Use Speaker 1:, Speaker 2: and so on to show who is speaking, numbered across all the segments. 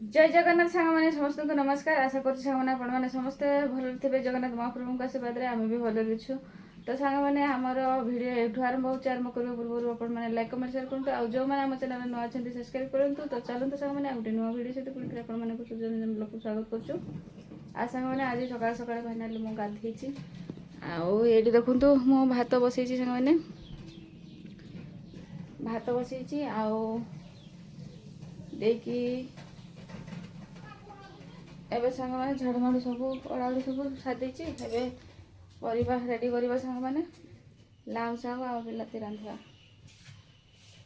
Speaker 1: जय जगन्नाथ सांग मैंने समस्त को नमस्कार। आशा कर समस्ते भल थे। जगन्नाथ महाप्रभु आशीर्वाद आम भी भल अच्छु। तो सांग मैंने आमर भिडियो एठू आरंभ हो आरंभ करने पूर्व आप लाइक कमेंट शेयर करूँ। आ जो मैंने आम चैनल नुआ अच्छे सब्सक्राइब करूँ। तो चलते सांग मैंने गोटे नुआ भिडियो सहित पुणी आप लोग स्वागत करुँ। आ सांग मैंने आज सकाल सकाल फाइनाली मुझे गाधे आए देखूँ मु भात बसई सांग मैंने भात बसई आकी एबे सांग मैंने झाड़ू माड़ू सब ओडाड़ी सब सारी एबे परिबा रेडी करवा सांग मैंने लाउ शाग आ बिलाती रांधवा।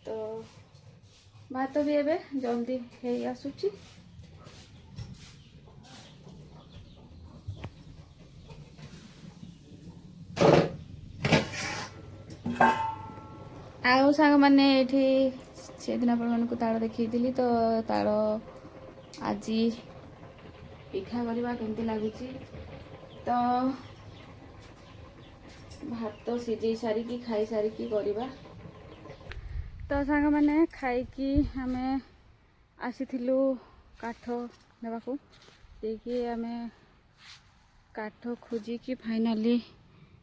Speaker 1: तो भात भी एबे जल्दी हो आसुची। आउ सांग मैंने ये से दिन आप ताड़ देखी तो ताड़ आज पिठा करवा केमती लगुच। तो भात सिझे सारिकी खाई सारिकी करवा। तो सांग मैंने खाई आम आसीलु काठ नेबाकू देखिए आम काठ खोजिकी फाइनाली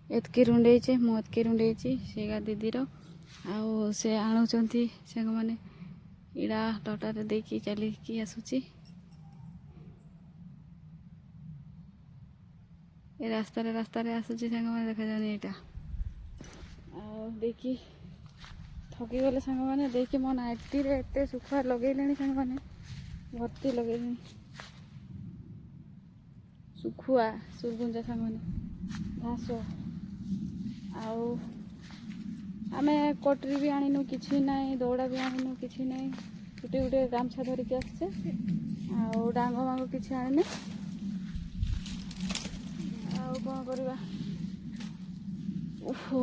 Speaker 1: एतकी रुंडे मु एतकी रुंडे सेगा दीदीर आउ से आणुचंती सांग मैंने इड़ा टटारे देकी चलिकी आसुची। ए रास्ता आसूची सांग मैंने देखा जानी एटा आ देखी थकी गले सांग मैंने देखी मो नाइटी रे एते सुखा लगे सांग मैंने भर्ती लगे सुखुआ सुरगुंजा सांग मैंने घास आउ आमे कटरी भी आनिनु किछि नाई दौड़ा भी आनिनु किछि नाई गुटे गुटे गामछा धरिकी आसचे आउ डांग मांग किछि आनिनु आउ कौन करवा। ओहो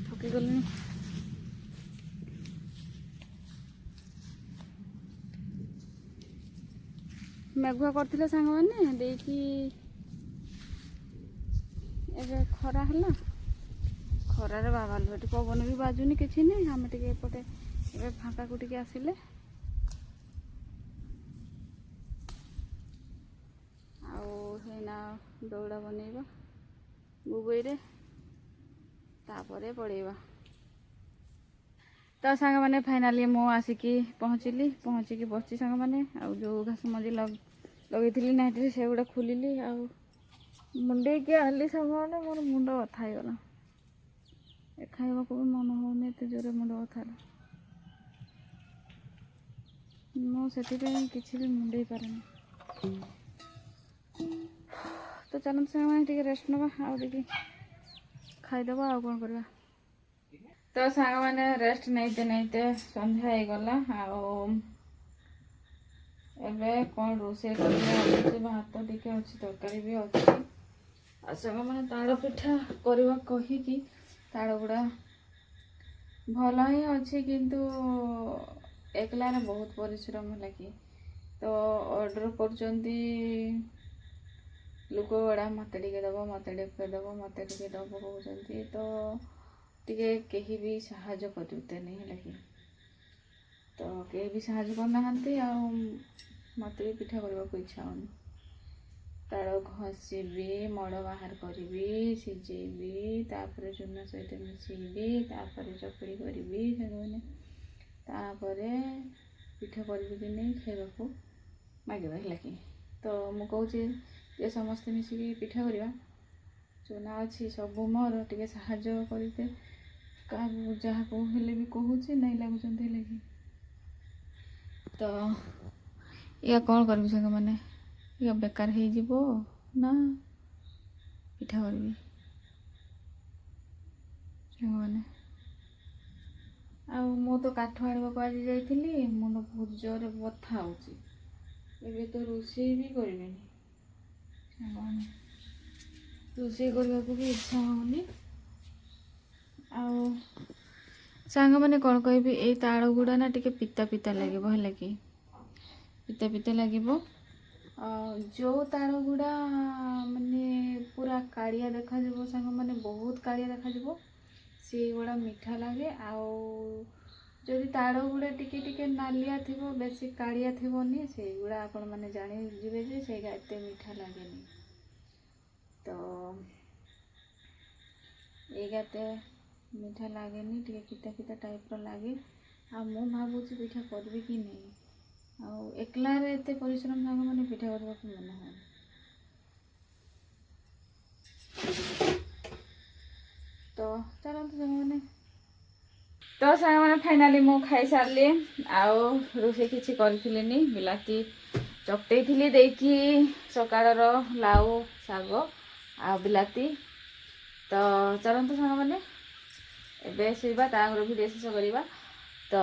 Speaker 1: थकी गलिनी। मेघुआ करथिले सांग माने देकी एबे खरा हला खरारे बाबा लोटी पवन भी बाजुनी किछि नहीं हम टिके एपटे एबे फांका को टिके आसिले आउ हेना दौड़ा बनेबा गुबई रे तापरे पड़ेबा। तो सांग मैंने फाइनाली मु आसिकी पहुँचिकी बसची सांग मैंने आउ जो घास मजी लगे नाइट से गुड़ा खोलिली आउ मुंडे के आली सांग मैंने मोर मुंड बथा हो गला। खाइबा को भी मन होने एत जोरे मुंड बथा मुझे किसी भी मुंडे पारे। तो चलते सांग मैंने रेस्ट नवा आउ देखी खाईदेव आउ कौन करवा। तो सांग मैंने रेस्ट नहींते संध्या हो गला एबे कौन रोसे कर भात टिके अच्छी तरकारी भी अच्छी आ सांग मैंने ताड़ पिठा करवा कहीकि ताड़ गुड़ा भल ही अच्छी किंतु एकला बहुत परिश्रम लगे। तो ऑर्डर करचंती लोक गुड़ा मत दब मत दब मत दब कहते तो टिके कहीं भी साहाଯ୍य करते नहीं लगे। तो कहीं भी साहाଯ୍य करना मत भी पिठा करने को इच्छा होनी। ताड़ घसीबी मड़ बाहर करी सिझेबी तापर चूना सहित मिसेबी तापर चकड़ी करी मैंने पिठा करी कि नहीं खावा को मागवा लगे। तो मु कहूँ समस्ते मिसिकी पिठा करवा चूना अच्छी सब मोर टे साहाଯ୍य करते क्या जहाँ कहले भी कहूँ नहीं लगुच लगे। तो या कौन करी सांग मैंने या बेकार हो ना पिठा करी सांग मैंने मु तो काठ आनवाक आज जाइली मुंड बहुत जोर बथा हो तो रोषे भी करें रोषे करने को भी इच्छा होनी। सांग मैंने कौन कह ये ताड़ गुड़ा ना टिके पिता पिता लगे है कि पिता पिता लगे। जो ताड़ गुड़ा माने पूरा कालिया देखा सांग मैंने बहुत कालिया देखा सी गुड़ा मीठा लगे ଯଦି ତାଳ ଗୁଡ଼ା ଟିକେ ଟିକେ ନାଲିଆ ଥିବ ବେଶୀ କାଳିଆ ଥିବନି ସେଇଗୁଡ଼ା ଆପଣମାନେ ଜାଣିଯିବେ ଯେ ସେଇଟା ଏତେ ମିଠା ଲାଗେନି। ତ ଏଇଟା ଏତେ ମିଠା ଲାଗେନି, ଟିକେ ପିତା ପିତା ଟାଇପ୍ର ଲାଗେ। ଆଉ ମୁଁ ଭାବୁଛି ପିଠା କରିବି କି ନାହିଁ, ଆଉ ଏକଲାରେ ଏତେ ପରିଶ୍ରମ ସାଙ୍ଗମାନେ ପିଠା କରିବାକୁ ମନେ ହୁଏନି। ତ ଚାଲନ୍ତୁ ସାଙ୍ଗମାନେ, ଫାଇନାଲି ମୁଁ ଖାଇସାରିଲି। ଆଉ ରୋଷେଇ କିଛି କରିଥିଲିନି, ବିଲାତି ଚକଟେଇଥିଲି ଦେଇକି ସକାଳର ଲାଉ ଶାଗ ଆଉ ବିଲାତି। ତ ଚାଲନ୍ତୁ ସାଙ୍ଗମାନେ ଏବେ ଶୋଇବା, ତା ଆଗରୁ ଭିଡ଼ିଓ ଶେଷ କରିବା। ତ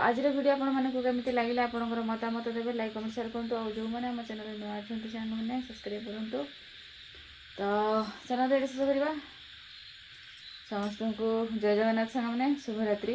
Speaker 1: ଆଜିର ଭିଡ଼ିଓ ଆପଣମାନଙ୍କୁ କେମିତି ଲାଗିଲା ଆପଣଙ୍କର ମତାମତ ଦେବେ, ଲାଇକ୍ କମେଣ୍ଟ ସେୟାର କରନ୍ତୁ। ଆଉ ଯେଉଁମାନେ ଆମ ଚ୍ୟାନେଲରେ ନୂଆ ଅଛନ୍ତି ସାଙ୍ଗମାନେ ସବସ୍କ୍ରାଇବ୍ କରନ୍ତୁ। ତ ଚାଲନ୍ତୁ ଏଠି ଶେଷ କରିବା। ସମସ୍ତଙ୍କୁ ଜୟ ଜଗନ୍ନାଥ ସାଙ୍ଗମାନେ, ଶୁଭରାତ୍ରି।